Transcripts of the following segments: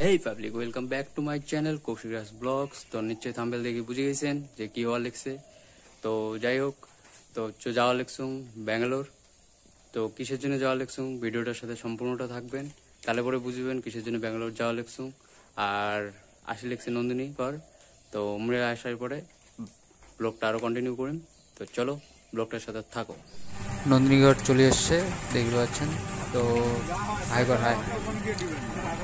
Hey public, welcome back to my channel Kaushik Raj vlogs. তো নিশ্চয়ই thumbnail দেখে বুঝে গেছেন যে কি হওয়া লিখছে। তো যাই হোক, তো যাওয়া লিখছুম ব্যাঙ্গালোর। তো কিসের জন্য যাওয়া লিখছুম ভিডিওটার সাথে সম্পূর্ণটা থাকবেন, তাহলে পরে বুঝবেন কিসের জন্য ব্যাঙ্গালোর যাওয়া লিখছুম। আর আসে লিখছে নন্দিনী কর। তো আমরা আসার পরে ব্লগটা আরও কন্টিনিউ করেন। তো চলো ব্লগটার সাথে থাকো। নন্দিনীগড় চলে এসছে, দেখতে পাচ্ছেন। তো হাই কর হাই।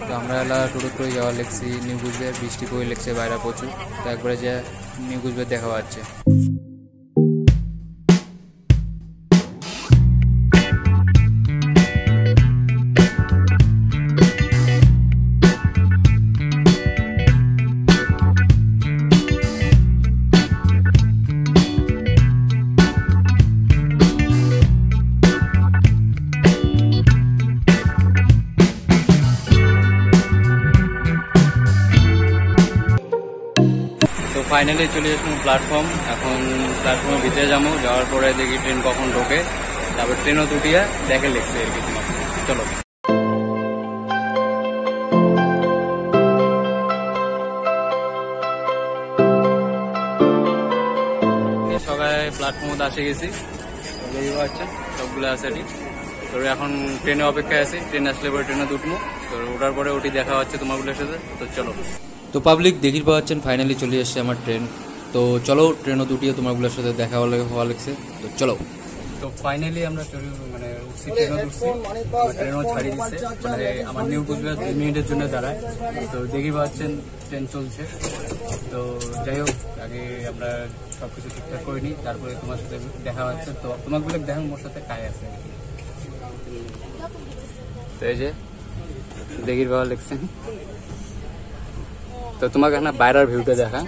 তো আমরা এলা টোটো করে যাওয়া লিখছি নিউ কুচবিহার। বৃষ্টি পড়ে লিখছে বাইরে প্রচুর। তো একবারে যে নিউ কুচবিহার দেখা পাচ্ছে। তো ফাইনালি চলে আসলাম প্ল্যাটফর্ম। এখন প্ল্যাটফর্মের ভিতরে যাবো, যাওয়ার পরে দেখি ট্রেন কখন ঢোকে, তারপর ট্রেনও দুটিয়া দেখে লিখছে আর কি। চলো সবাই প্ল্যাটফর্মে আসে গেছি, আচ্ছা সবগুলো আছে ঠিক। তো এখন ট্রেনে অপেক্ষায় আছি, ট্রেন আসলে পরে ট্রেনে উঠবো। তো ওঠার পরে ওটি দেখা হচ্ছে তোমাগুলোর সাথে। তো চলো। তো পাবলিক দেখি পাচ্ছেন ফাইনালি চলে এসছে আমার ট্রেন। তো চলো ট্রেনও দুটিও তোমাগুলোর সাথে দেখা হওয়া লাগছে। তো চলো। তো ফাইনালি আমরা মানে ট্রেনও ঢুকছি, ট্রেনও ছাড়িয়ে দিচ্ছে। মানে আমার নিউ কুচবিহার 2 মিনিটের জন্য দাঁড়ায়। তো দেখি পাচ্ছেন ট্রেন চলছে। তো যাই হোক, আগে আমরা সবকিছু ঠিকঠাক করে নিই, তারপরে তোমার সাথে দেখা হচ্ছে। তো তোমাগুলো দেখেন মোর সাথে কাজ আছে। তো এই যে দেখির বাবা লিখছেন। তো তোমাকে না বাইরের ভিউটা দেখা।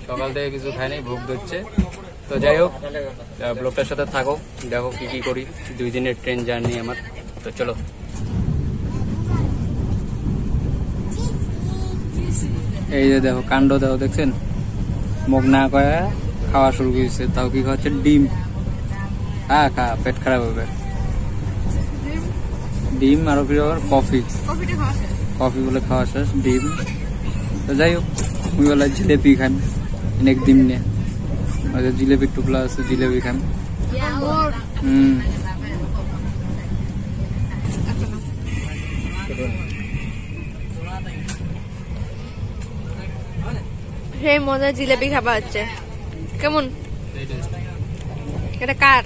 সকাল থেকে কিছু খাই নাই, ভোগ দিচ্ছে। তো যাই হোক, ব্লগটার সাথে থাকো, দেখো কি কি করি। 2 দিনের ট্রেন জার্নি আমার। তো চলো। এই যে দেখো কাণ্ড, দেখো দেখছেন, মুখ না করে খাওয়া শুরু করেছে। তাও কি খাচ্ছে? ডিম। খা, পেট খারাপ হবে। ডিম আর কফি বলে খাওয়া শেষ, ডিম। তো যাই হোক, ওই বলে জিলেপি খান অনেক ডিম নিয়ে। জিলেপির টুকলা আছে, জিলেপি খান। সেই মজা জিলেপি খাবা হচ্ছে। কেমন? এটা কার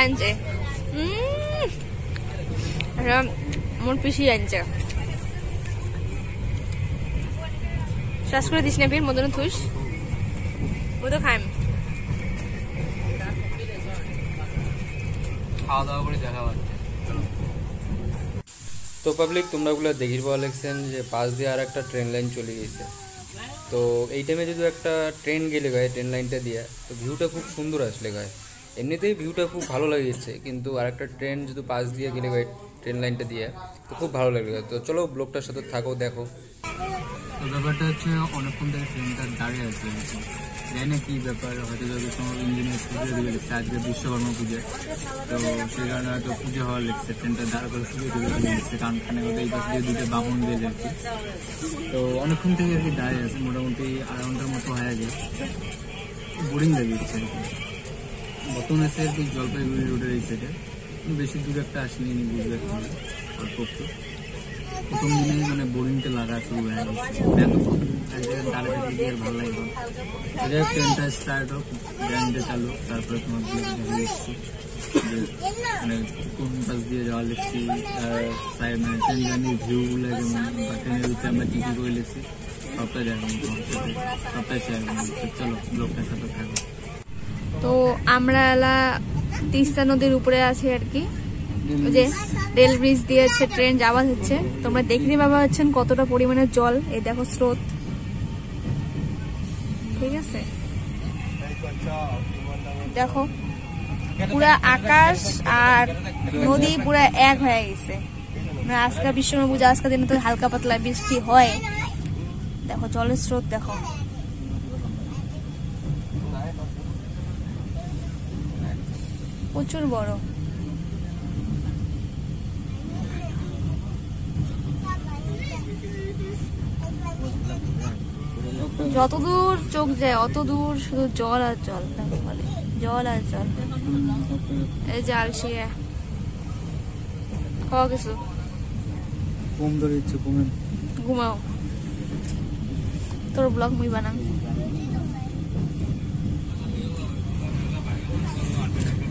আনছে? মোর পিসি আনছে। শ্বাস করে দিস না ফির মদন থুস, ও তো খাইম। খাওয়া দাওয়া করে দেখা হচ্ছে। তো পাবলিক তোমরা ওগুলো দেখির পাওয়া লাগছেন যে পাশ দিয়ে আর একটা ট্রেন লাইন চলে গেছে। তো এই টাইমে যদি একটা ট্রেন গেলে গায়ে ট্রেন লাইনটা দিয়ে, তো ভিউটা খুব সুন্দর আসলে গায়ে। এমনিতেই ভিউটা খুব ভালো লাগছে, কিন্তু আর একটা ট্রেন যদি পাশ দিয়ে গেলে গায়ে ট্রেন লাইনটা দিয়ে, তো খুব ভালো লাগবে। তো চলো ব্লগটার সাথে থাকো, দেখো। তো ব্যাপারটা হচ্ছে অনেকক্ষণ থেকে ট্রেনটা দাঁড়িয়ে আছে, জানি না কী ব্যাপার। হয়তো যদি তোমার ইঞ্জিনিয়ার পুজো দিয়ে লিখছে, আজকে বিশ্বকর্মা পুজো। তো সেই কারণে হয়তো পুজো হওয়ার লিখছে, ট্রেনটা দাঁড় করে পুজো দিয়ে লিখছে। কারণ খানে এই পাশ দিয়ে দুটো বামন দিয়ে আর কি। তো অনেকক্ষণ থেকে আর কি দাঁড়িয়ে আছে, মোটামুটি আধা ঘন্টার মতো হয়ে যায়। বোরিং লাগে ইচ্ছে আর কি। বর্তমানে এসে আর কি জলপাইগুড়ি রোডের এই সাইডে, বেশি দূর একটা আসেনি বুঝবে আর পক্ষে। প্রথম দিনেই মানে বোরিংটা লাগা শুরু হয়ে গেছে। এতক্ষণ এক জায়গায় দাঁড়িয়ে থেকে আর ভালো লাগবে। যাই হোক, ট্রেনটা স্টার্ট হোক, ব্যান্ডে চালু, তারপরে তোমার লিখছি মানে কোন পাশ দিয়ে যাওয়া লিখছি, মানে ট্রেন জার্নির ভিউগুলো যেমন, বা ট্রেনের ভিতরে আমরা কী কী করে লিখছি সবটাই দেখাবো তোমার সাথে, সবটাই শেয়ার করবো। চলো ব্লগটার সাথে থাকো। তো আমরা এলা তিস্তা নদীর উপরে আছি আর কি। ওই যে রেল ব্রিজ দিয়ে হচ্ছে ট্রেন যাওয়া হচ্ছে। তোমরা দেখতে পাবা হচ্ছেন কতটা পরিমাণে জল। এই দেখো স্রোত, ঠিক আছে? দেখো পুরা আকাশ আর নদী পুরা এক হয়ে গেছে। মানে আজকে বিশ্বকর্মা পূজা, আজকের দিনে তো হালকা পাতলা বৃষ্টি হয়। দেখো জলের স্রোত দেখো, প্রচুর বড়। যতদূর চোখ যায় অত দূর শুধু জল আর জল, দেখো বলে জল আর জল। এই যে আলসিয়া খাওয়া কিছু ঘুমাও, তোর ব্লগ মুই বানাম।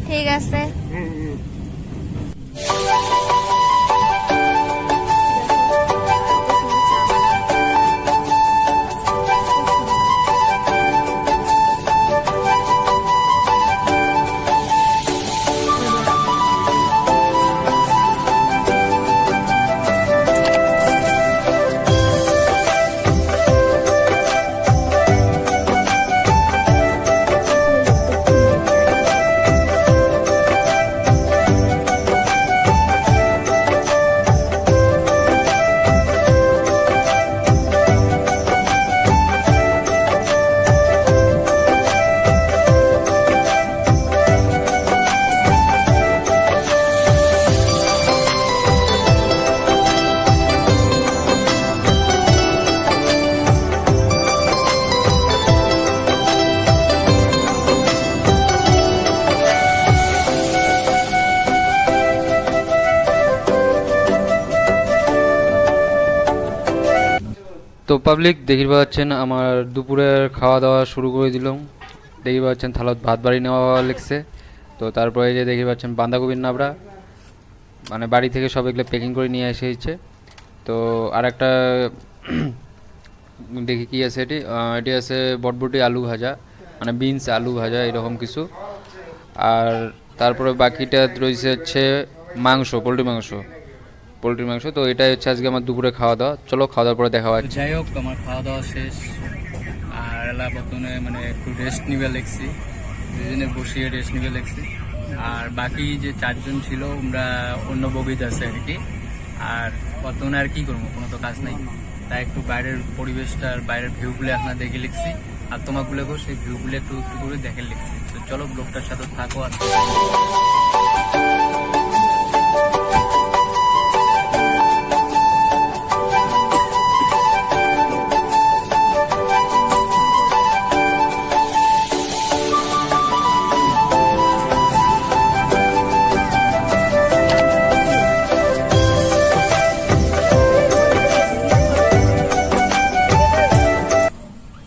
ঠিক আছে। তো পাবলিক দেখি পাচ্ছেন আমার দুপুরের খাওয়া দাওয়া শুরু করে দিলাম। দেখি পাচ্ছেন থালত ভাত বাড়ি নেওয়া লেগছে। তো তারপরে যে দেখি পাচ্ছেন বাঁধাকপির নাবড়া, মানে বাড়ি থেকে সব এগুলো প্যাকিং করে নিয়ে এসেছে। তো আর একটা দেখি কি আছে, এটি আছে বটবটি আলু ভাজা, মানে বিনস আলু ভাজা এরকম কিছু। আর তারপরে বাকিটা রয়েছে হচ্ছে মাংস, পোলট্রির মাংস। তো এটাই হচ্ছে আজকে আমার দুপুরে খাওয়া দাওয়া। চলো খাওয়া দাওয়ার পরে দেখা হচ্ছে। যাই হোক, আমার খাওয়া দাওয়া শেষ, আর এলা বর্তমানে মানে একটু রেস্ট নিবে লেগছি, দুজনে বসিয়ে রেস্ট নিবে লেগছি। আর বাকি যে 4 জন ছিল আমরা অন্য বগিতে আছে আর কি। আর বর্তমানে আর কি করবো, কোনো তো কাজ নাই, তাই একটু বাইরের পরিবেশটা আর বাইরের ভিউগুলো আপনার দেখে লিখছি। আর তোমাগুলোকেও সেই ভিউগুলো একটু একটু করে দেখে লিখছি। তো চলো ব্লগটার সাথে থাকো। আর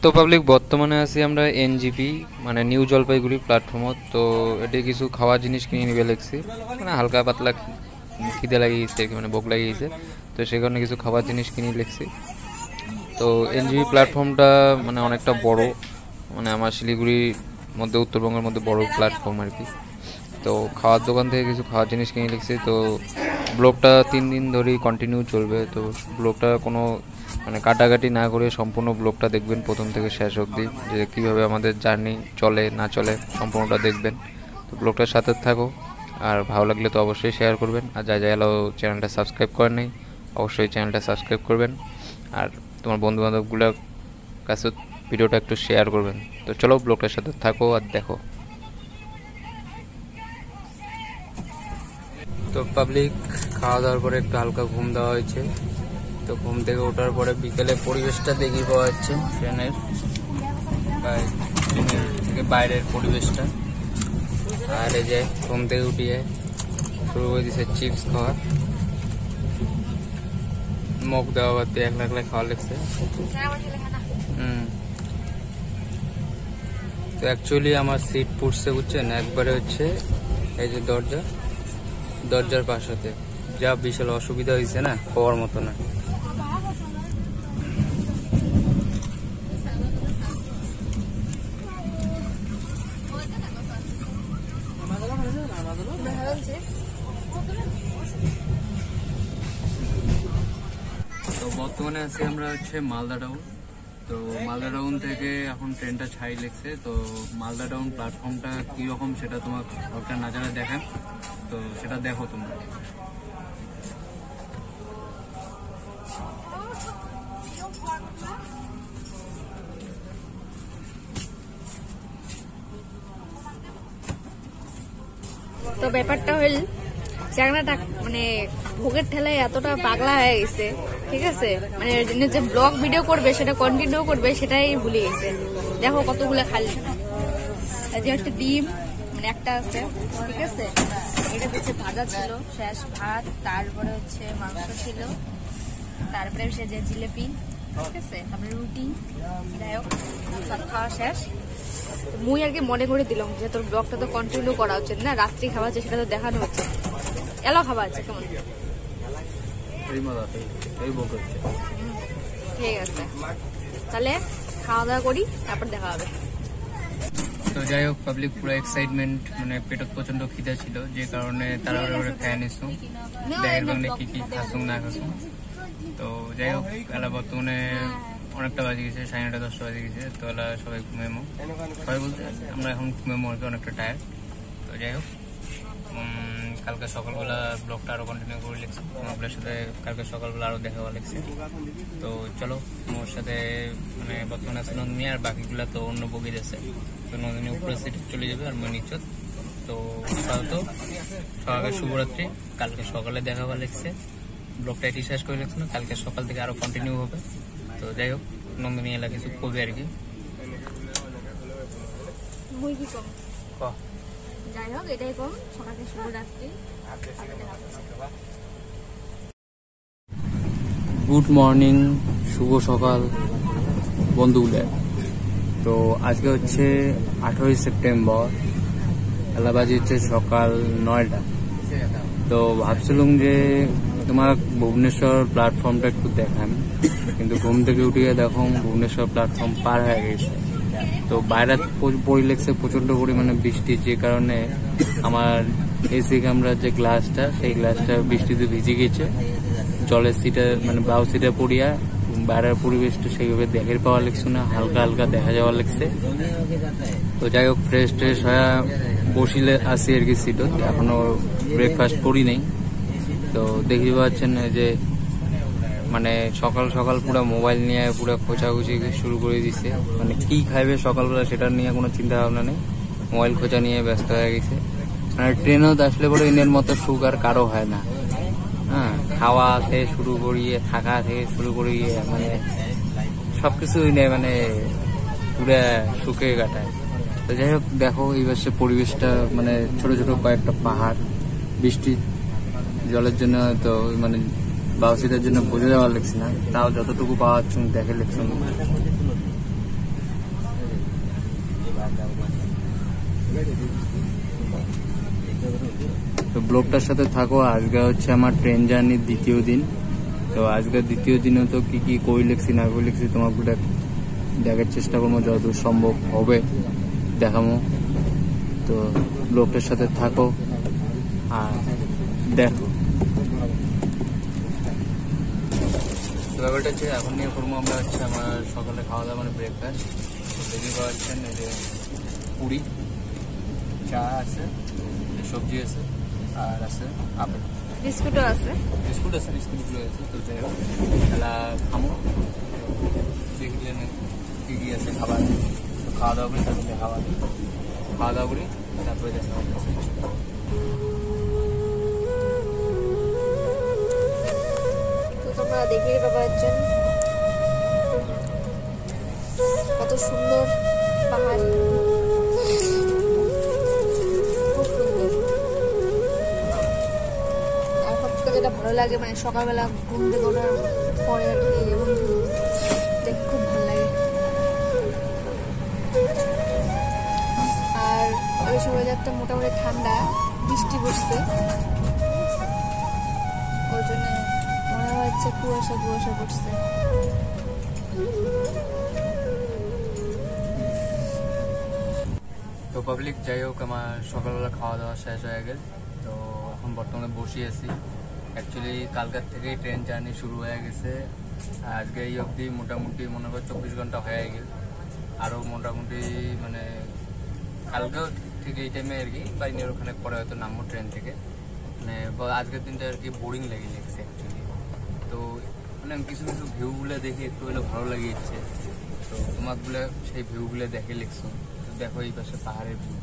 তো পাবলিক বর্তমানে আছি আমরা এনজিপি, মানে নিউ জলপাইগুড়ি প্ল্যাটফর্মত। তো এটি কিছু খাওয়ার জিনিস কিনে নিবে লেগছি, মানে হালকা পাতলা খিদে লাগিয়েছে, মানে ভোক লাগিয়েছে। তো সেই কারণে কিছু খাবার জিনিস কিনে লেগছি। তো এনজিপি প্ল্যাটফর্মটা মানে অনেকটা বড়, মানে আমার শিলিগুড়ির মধ্যে, উত্তরবঙ্গের মধ্যে বড় প্ল্যাটফর্ম আর কি। তো খাওয়ার দোকান থেকে কিছু খাওয়ার জিনিস কিনে লিখছি। তো ব্লগটা 3 দিন ধরেই কন্টিনিউ চলবে। তো ব্লগটা কোনো মানে কাটাকাটি না করে সম্পূর্ণ ব্লগটা দেখবেন প্রথম থেকে শেষ অবধি, যে কীভাবে আমাদের জার্নি চলে না চলে সম্পূর্ণটা দেখবেন। তো ব্লগটার সাথে থাকো, আর ভালো লাগলে তো অবশ্যই শেয়ার করবেন। আর যা এলো চ্যানেলটা সাবস্ক্রাইব করেন নাই, অবশ্যই চ্যানেলটা সাবস্ক্রাইব করবেন। আর তোমার বন্ধুবান্ধবগুলোর কাছে ভিডিওটা একটু শেয়ার করবেন। তো চলো ব্লগটার সাথে থাকো আর দেখো। তো পাবলিক খাওয়া দাওয়ার পরে একটু হালকা ঘুম দেওয়া হয়েছে। তো ঘুম থেকে ওঠার পরে বিকেলে পরিবেশটা দেখি পাওয়া যাচ্ছে, ট্রেনের থেকে বাইরের পরিবেশটা। আর এই যে ঘুম থেকে উঠিয়ে শুরু করে দিচ্ছে চিপস খাওয়া, মুখ দেওয়া বাদ দিয়ে একলা একলা খাওয়া লাগছে। তো অ্যাকচুয়ালি আমার সিট পড়ছে বুঝছেন, একবারে হচ্ছে এই যে দরজার পাশাতে, যা বিশাল অসুবিধা হয়েছে না, হওয়ার মতো না। তো বর্তমানে আছি আমরা হচ্ছে মালদা টাউন। তো মালদা টাউন থেকে এখন ট্রেনটা ছাই লেগছে। তো মালদা টাউন প্ল্যাটফর্মটা কীরকম সেটা তোমার সরকার না জানা দেখেন, তো সেটা দেখো তোমরা। তো ব্যাপারটা হইল চ্যাংড়াটা মানে ভোগের ঠেলায় এতটা পাগলা হয়ে গেছে, ঠিক আছে, মানে যে ব্লগ ভিডিও করবে সেটা কন্টিনিউ করবে সেটাই ভুলে গেছে। দেখো কতগুলো খালি, যে একটা ডিম মানে একটা আছে, ঠিক আছে, এটা হচ্ছে ভাজা ছিল শেষ, ভাত, তারপরে হচ্ছে মাংস ছিল, তারপরে সে যে জিলেপি, ঠিক আছে, তারপরে রুটি, যাই হোক সব খাওয়া শেষ। মুই আর কি মনে করে দিলাম যে তোর ব্লগটা তো কন্টিনিউ করা উচিত না, রাত্রি খাওয়া আছে সেটা তো দেখানো হচ্ছে, এলো খাওয়া আছে কেমন, ঠিক আছে, তাহলে খাওয়া দাওয়া করি তারপর দেখা হবে। তো যাই হোক পাবলিক পুরো এক্সাইটমেন্ট, মানে পেটত প্রচন্ড খিদা ছিল, যে কারণে তারা খাই নিছো দেহের বাংলা কি কি খাসুং না খাসুং। তো যাই হোক এলা বর্তমানে অনেকটা বাজে গেছে, 9:30 10টা বাজে গেছে। তো এলা সবাই ঘুমেমো, সবাই বলতে আমরা এখন ঘুমেমো আর কি, অনেকটা টায়ার্ড। তো যাই হোক কালকে সকালবেলা ব্লগটা আরো কন্টিনিউ করে লিখছি, তোমাদের সাথে কালকে সকালবেলা আরো দেখা হওয়া লিখছি। তো চলো মোর সাথে মানে বর্তমানে আছে নন্দিনী, আর বাকিগুলা তো অন্য বগির আছে। তো নন্দিনী উপরে সিটে চলে যাবে আর মই নিচত। তো সকালে শুভরাত্রি, কালকে সকালে দেখা হওয়া লিখছে, ব্লগটা এটি শেষ করে লিখছি না, কালকে সকাল থেকে আরো কন্টিনিউ হবে। তো যাই হোক নন্দিনী এলা কিছু কবি আর কি। যাই হোক এটাই কম, সকালে শুভরাত্রি। গুড মর্নিং, শুভ সকাল বন্ধুগুলো। তো আজকে হচ্ছে 18 সেপ্টেম্বর, এলাবাজি হচ্ছে সকাল 9টা। তো ভাবছিলাম যে তোমার ভুবনেশ্বর প্ল্যাটফর্মটা একটু দেখান, কিন্তু ঘুম থেকে উঠিয়ে দেখো ভুবনেশ্বর প্ল্যাটফর্ম পার হয়ে গেছে। তো বাইরে পরিলেখছে প্রচন্ড পরিমাণে বৃষ্টি, যে কারণে আমার এসি ক্যামেরার যে গ্লাসটা, সেই গ্লাসটা বৃষ্টিতে ভিজে গেছে, জলের সিটে মানে বাউ সিটে পড়িয়া বাইরের পরিবেশটা সেইভাবে দেখে পাওয়া লাগছে না, হালকা হালকা দেখা যাওয়া লাগছে। তো যাই হোক ফ্রেশ ট্রেশ হয়ে বসিলে আসি আর কি সিটত, এখনো ব্রেকফাস্ট করি নেই। তো দেখতে পাচ্ছেন যে মানে সকাল সকাল পুরো মোবাইল নিয়ে পুরো খোঁচাখুচি শুরু করে দিচ্ছে, মানে কি খাইবে সকালবেলা সেটা নিয়ে কোনো চিন্তা ভাবনা নেই, মোবাইল খোঁচা নিয়ে ব্যস্ত হয়ে গেছে। মানে ট্রেনেও আসলে পরে ইনের মতো সুখ আর কারো হয় না। হ্যাঁ, খাওয়া থেকে শুরু করিয়ে থাকা থেকে শুরু করিয়ে মানে সবকিছু মানে পুরো সুখে কাটায়। তো যাই হোক দেখো এই বছর পরিবেশটা মানে ছোট ছোট কয়েকটা পাহাড়, বৃষ্টি জলের জন্য তো মানে বাউসিটার জন্য বোঝা যাওয়ার লাগছে না, তাও যতটুকু পাওয়া যাচ্ছে দেখে লিখছি। তো ব্লগটার সাথে থাকো। আজকে হচ্ছে আমার ট্রেন জার্নির দ্বিতীয় দিন। তো আজকে দ্বিতীয় দিনে তো কি কি কই লিখছি না কই লিখছি তোমাকে দেখার চেষ্টা করবো, যতদূর সম্ভব হবে দেখাবো। তো ব্লগটার সাথে থাকো আর দেখো। ব্যাপারটা হচ্ছে এখন নিয়ে করবো আমরা হচ্ছে আমার সকালে খাওয়া দাওয়া মানে ব্রেকফাস্ট। দেখি পাচ্ছেন এই যে পুরি, চা আছে, সবজি আছে, আর আছে আপেল, বিস্কুটও আছে, বিস্কুটগুলো আছে। তো যাই হোক তাহলে খামো, দেখলেন কি কি আছে খাবার। খাওয়া দাওয়া করি, তারপরে খাওয়া দাওয়া করি, তারপরে দেখা হচ্ছে। তোমরা দেখিয়ে পাচ্ছেন কত সুন্দর পাহাড়, খুব সুন্দর। আর সবথেকে যেটা ভালো লাগে মানে সকালবেলা ঘুম থেকে ওঠার পরে আর কি এবং দেখে খুব ভালো লাগে। আর ওই সময় একটা মোটামুটি ঠান্ডা, বৃষ্টি পড়ছে, ওই জন্য মনে হচ্ছে কুয়াশা কুয়াশা পড়ছে। তো পাবলিক যাই হোক আমার সকালবেলা খাওয়া দাওয়া শেষ হয়ে গেল। তো এখন বর্তমানে বসে আছি। অ্যাকচুয়ালি কালকার থেকেই ট্রেন জার্নি শুরু হয়ে গেছে, আজকে এই অবধি মোটামুটি মনে করো 24 ঘন্টা হয়ে গেল। আরও মোটামুটি মানে কালকেও ঠিক এই টাইমে আর কি বাইনের ওখানে পরে হয়তো নামবো ট্রেন থেকে। মানে আজকের দিনটা আর কি বোরিং লেগে লেগেছে অ্যাকচুয়ালি। তো মানে কিছু কিছু ভিউগুলো দেখে একটু হলে ভালো লাগে ইচ্ছে। তো তোমাকগুলো সেই ভিউগুলো দেখে লিখছো। দেখো এই পাশে পাহাড়ের ভিউ,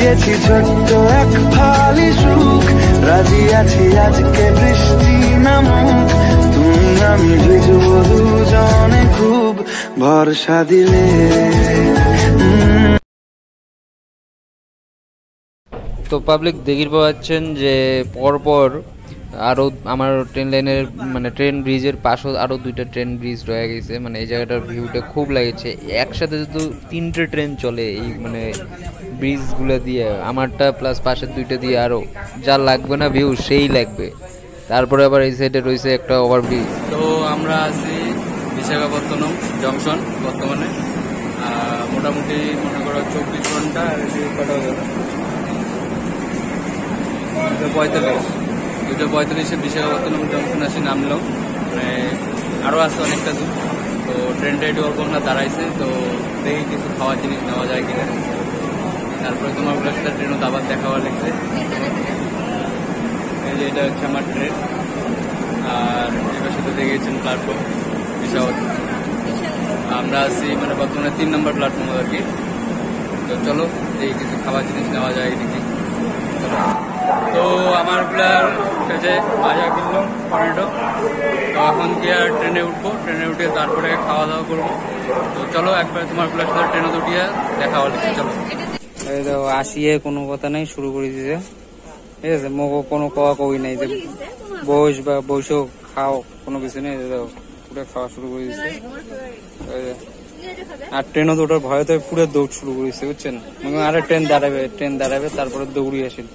গেছি ছোট্ট এক ফালি সুখ, রাজি আছি আজকে বৃষ্টি নামুক, তুমি আমি ভিজবো দুজনে খুব ভরসা দিলে। তো পাবলিক দেখির পাচ্ছেন যে পরপর আরও আমার ট্রেন লাইনের মানে ট্রেন ব্রিজের পাশেও আরও 2টা ট্রেন ব্রিজ রয়ে গেছে। মানে এই জায়গাটার ভিউটা খুব লাগছে। একসাথে যদি 3টে ট্রেন চলে এই মানে ব্রিজগুলো দিয়ে, আমারটা প্লাস পাশের 2টা দিয়ে, আরও যা লাগবে না ভিউ সেই লাগবে। তারপরে আবার এই সাইডে রয়েছে একটা ওভারব্রিজ। তো আমরা আছি বিশাখাপত্তনম জংশন বর্তমানে। মোটামুটি মনে করো 24 ঘন্টা আর 2:45 বিশাখাপত্তনম জংশন আসি নামলাম। মানে আরও আছে অনেকটা দূর। তো ট্রেনটা একটু অল্প না দাঁড়াইছে, তো দেখি কিছু খাওয়ার জিনিস নেওয়া যায় কিনা। তারপরে তোমার সাথে ট্রেনও আবার দেখাবার লাগছে। এই যে এটা হচ্ছে আমার ট্রেন, আর এবার সাথে দেখেছেন প্ল্যাটফর্ম বিশাখাপত্তনম। আমরা আছি মানে বর্তমানে 3 নম্বর প্ল্যাটফর্ম আর কি। তো চলো এই কিছু খাবার জিনিস নেওয়া যায় এদিকে। তো আমার প্লার কাছে ভাজা কিনলাম টমেটো। তো এখন কি আর ট্রেনে উঠবো, ট্রেনে উঠে তারপরে খাওয়া দাওয়া করবো। তো চলো একবার তোমার প্লার সাথে ট্রেনে উঠিয়ে দেখা হলে চলো। এই তো আসিয়ে কোনো কথা নেই, শুরু করে দিয়েছে। ঠিক আছে, মগো কোনো কওয়া কই নাই যে বস বা বসেও খাও, কোনো কিছু নেই। পুরো খাওয়া শুরু করে দিচ্ছে। আর ট্রেনও তো ওটার ভয়তে পুরো দৌড় শুরু করেছে, বুঝছেন। আরে ট্রেন দাঁড়াবে তারপরে দৌড়ি আসেন,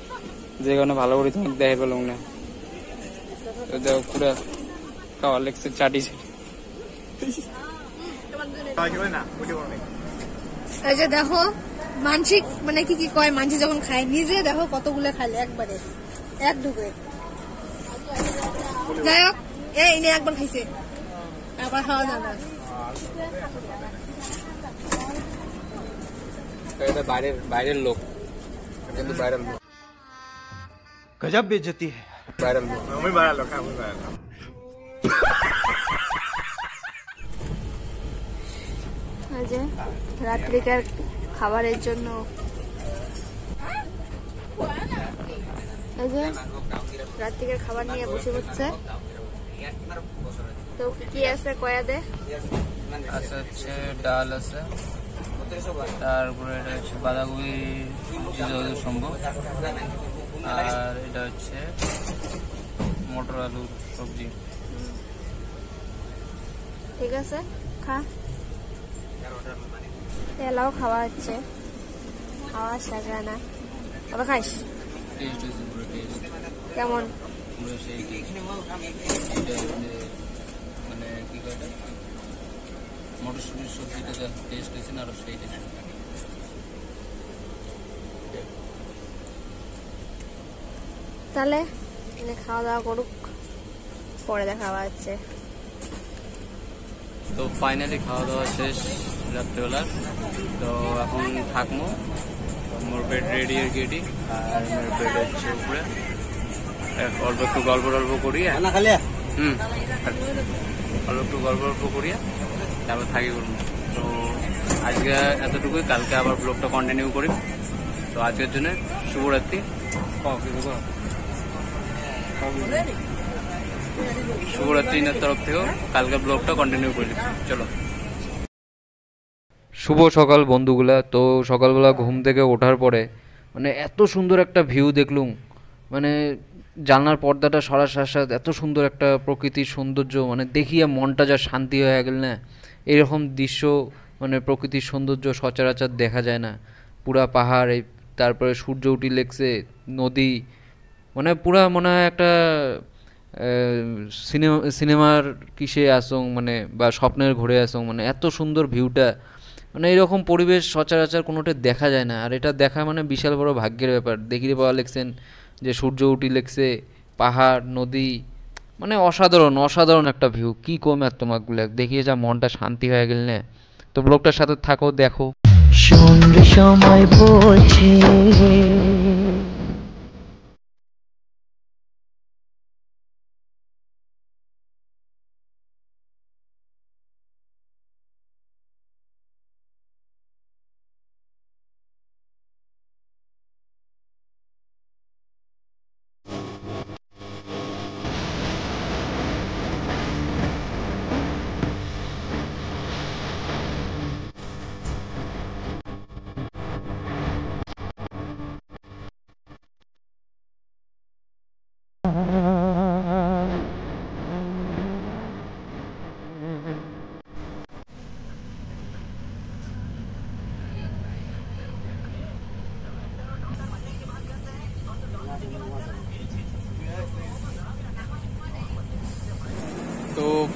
যে কারণে ভালো করে তোমাকে দেখে পেলাম না। পুরো খাওয়া লেগছে চাটি। এই যে দেখো মানসিক মানে কি কি কয়, মানসি যখন খায় নিজে দেখো কতগুলো খাইলে একবারে এক ঢুকে। যাই হোক এই নিয়ে একবার খাইছে, একবার খাওয়া যাবে না। বাইরের লোক, কিন্তু বাইরের লোক गजब बेइज्जती है। বাইরের লোক। এই যে রাত্রিকার খাবারের জন্য এই যে রাত্রিকার খাবার নিয়ে বসে পড়ছে। তো কি আছে কয়া দে? আচ্ছা হচ্ছে ডাল আছে, তারপরে এটা হচ্ছে বাঁধাকপি যতদূর সম্ভব, আর এটা হচ্ছে মটর আলুর সবজি। ঠিক আছে খা। তেলাও খাওয়া হচ্ছে, খাওয়া সাজা না আবার খাইস। টেস্ট হয়েছে পুরো, টেস্ট কেমন? পুরো সেই টেস্ট। মানে কি কয় এটা মটরশুটির সবজিটা যা টেস্ট হয়েছে না, আরো সেই টেস্ট। তাহলে খাওয়া দাওয়া করুক, পরে দেখা হচ্ছে। তো ফাইনালি খাওয়া দাওয়া শেষ রাত্রেবেলার। তো এখন থাকবো, মোর বেড রেডি আর গেডি, আর মোর বেড হচ্ছে উপরে। অল্প একটু গল্প করিয়া অল্প একটু গল্প করিয়া তারপর থাকি করবো। তো আজকে এতটুকুই, কালকে আবার ব্লগটা কন্টিনিউ করি। তো আজকের জন্য শুভরাত্রি। শুভরাত্রির তরফ থেকেও কালকে ব্লগটা কন্টিনিউ করি। চলো। শুভ সকাল বন্ধুগুলা। তো সকালবেলা ঘুম থেকে ওঠার পরে মানে এত সুন্দর একটা ভিউ দেখলুম। মানে জানলার পর্দাটা সরার সাথে সাথে এত সুন্দর একটা প্রকৃতির সৌন্দর্য, মানে দেখিয়া মনটা যা শান্তি হয়ে গেল না। এরকম দৃশ্য মানে প্রকৃতির সৌন্দর্য সচরাচর দেখা যায় না। পুরা পাহাড়, এই তারপরে সূর্য উঠি লেগছে, নদী, মানে পুরা মনে হয় একটা সিনেমার কিসে আসং মানে বা স্বপ্নের ঘুরে আসং। মানে এত সুন্দর ভিউটা, মানে এরকম পরিবেশ সচরাচর কোনোটা দেখা যায় না। আর এটা দেখা মানে বিশাল বড় ভাগ্যের ব্যাপার। দেখিতে পাওয়া লেগছেন যে সূর্য উঠি লেগছে, পাহাড়, নদী, মানে অসাধারণ একটা ভিউ। কি কম আর তোমাকগুলো দেখিয়ে যা মনটা শান্তি হয়ে গেল না। তো ব্লগটার সাথে থাকো, দেখো। সন্ধ্যে সময় বলছে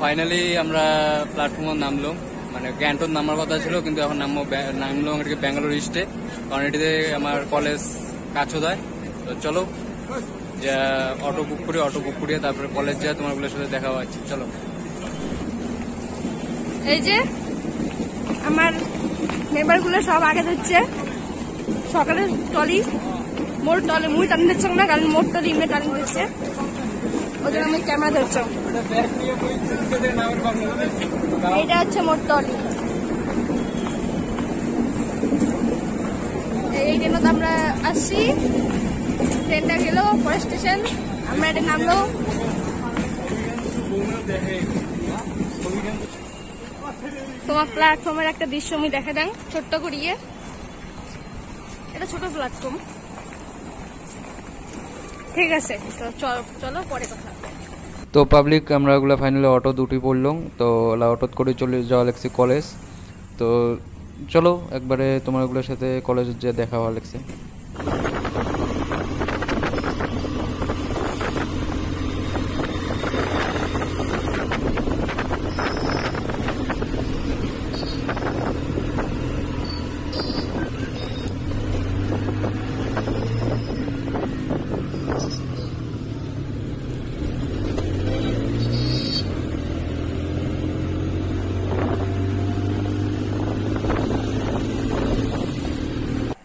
ফাইনালি আমরা প্ল্যাটফর্মে নামলাম, মানে গ্যান্টন নামার কথা ছিল কিন্তু এখন নামলাম এটাকে ব্যাঙ্গালোর ইস্টে, কারণ এটিতে আমার কলেজ কাছদায়। তো চলো যা অটো বুক করিয়ে তারপরে কলেজ যায়, তোমারগুলোর সাথে দেখা হচ্ছে। চলো। এই যে আমার মেম্বারগুলো সব আগে যাচ্ছে, সকালের টলি মোর টলি মুই টানি দিচ্ছ না, কারণ মোর টলি ইমে টানি দিচ্ছে, ওদের আমি ক্যামেরা ধরছ। এইটা হচ্ছে মোর টলি। এই জন্য তো আমরা আসছি, ট্রেনটা গেল পরে স্টেশন, আমরা এটা নামলো। তোমার প্ল্যাটফর্মের একটা দৃশ্য আমি দেখে দেন ছোট্ট করিয়ে। এটা ছোট প্ল্যাটফর্ম, ঠিক আছে। তো চলো পরে কথা। তো পাবলিক আমরা ওগুলো ফাইনালি অটো দুটি পড়লাম, তো অটো করে চলে যাওয়া লাগছে কলেজ। তো চলো একবারে তোমার ওগুলোর সাথে কলেজে যে দেখা হওয়া লাগছে।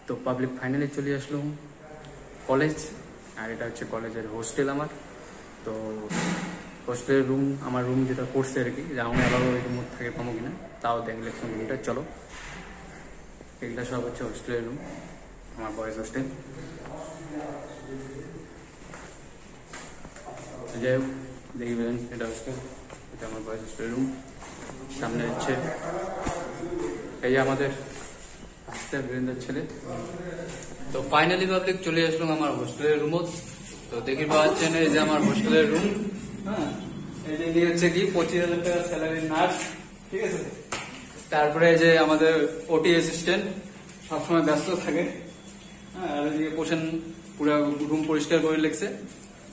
তো পাবলিক ফাইনালি চলে আসলাম কলেজ, আর এটা হচ্ছে কলেজের হোস্টেল আমার। তো হোস্টেলের রুম, আমার রুম যেটা করছে আর কি, আমি আবার ওই রুম থেকে পাবো কিনা তাও দেখলে রুমটা। চলো, এগুলো সব হচ্ছে হোস্টেলের রুম, আমার বয়েজ হোস্টেল। যাই হোক, দেখি বেলেন এটা হোস্টেল, এটা আমার বয়েজ হোস্টেল রুম। সামনে হচ্ছে এই যে আমাদের বীরেন্দ্রের ছেলে। তো ফাইনালি পাবলিক চলে আসলাম আমার হোস্টেলের রুমত। তো দেখি পাচ্ছেন এই যে আমার হোস্টেলের রুম। হ্যাঁ, এই যে হচ্ছে কি 25,000 টাকা স্যালারি নার্স, ঠিক আছে। তারপরে যে আমাদের ওটি অ্যাসিস্ট্যান্ট সবসময় ব্যস্ত থাকে। হ্যাঁ, আর এদিকে পোষণ পুরো রুম পরিষ্কার করে লেগছে।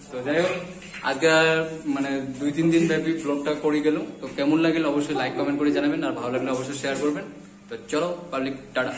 তো যাই হোক, আজকে মানে 2-3 দিন ব্যাপী ব্লগটা করে গেল। তো কেমন লাগলো অবশ্যই লাইক কমেন্ট করে জানাবেন, আর ভালো লাগলে অবশ্যই শেয়ার করবেন। তো চলো পাবলিক, টাটা।